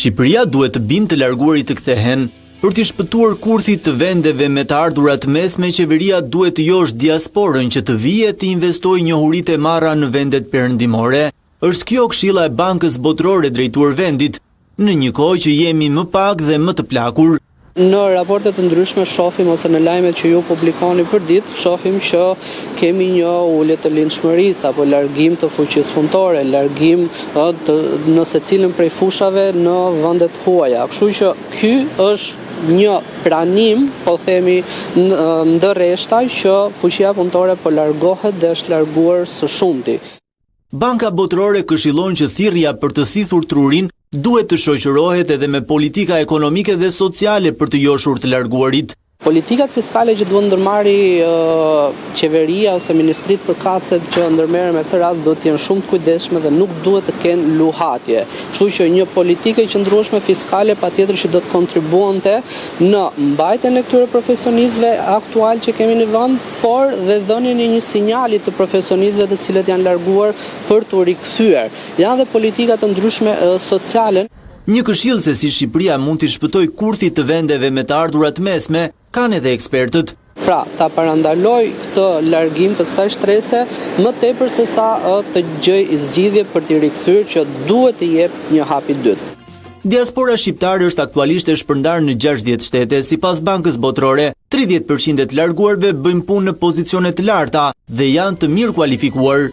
Shqipëria duhet të bindë të larguarit të kthehen. Për të shpëtuar kurthit të vendeve me të ardhurat mesme, qeveria duhet të josh diasporën që të vijë të investojë njohuritë e marra në vendet perëndimore. Është kjo këshilla e Bankës Botërore drejtuar vendit, në një kohë që jemi më pak dhe më të plakur. Në raportet të ndryshme shohim ose në lajmet që ju publikoni për ditë, shohim që kemi një ulje të lindshmërisë apo largim të fuqisë punëtore, largim në secilin prej fushave në vendet huaja. Kështu që ky është një pranim, po themi ndërreshtaj, që fuqia punëtore po largohet dhe është larguar së shumti. Banka Botërore këshillon që thirrja për të thithur trurin duhet të shoqërohet edhe me politika ekonomike dhe sociale për të joshur të larguarit. Politikat fiskale që duhet ndërmarri qeveria ose ministrit përkatëse që ndërmerren me këtë rast duhet të jenë shumë të kujdesshme dhe nuk duhet të kenë luhatje. Kështu që një politikë e qëndrueshme fiskale patjetër që do të kontribuonte në mbajtjen e këtyre profesionistëve aktual që kemi në vend, por dhe dhënien e një sinjali të profesionistëve të cilët janë larguar për t'u rikthyer. Janë dhe politika të ndryshme sociale. Një këshill se si Shqipëria mund të shpëtojë kurthit të vendeve me të ardhurat mesme kanë edhe ekspertët. Pra, ta parandaloj këtë largim të kësaj shtrese më tepër se sa të gjej zgjidhje për t'i rikthyer që duhet të jep një hap i dytë. Diaspora shqiptare është aktualisht e shpërndarë në 60 shtete. Sipas Bankës Botërore, 30% e të larguarve bëjnë punë në pozicione të larta dhe janë të mirë kualifikuar.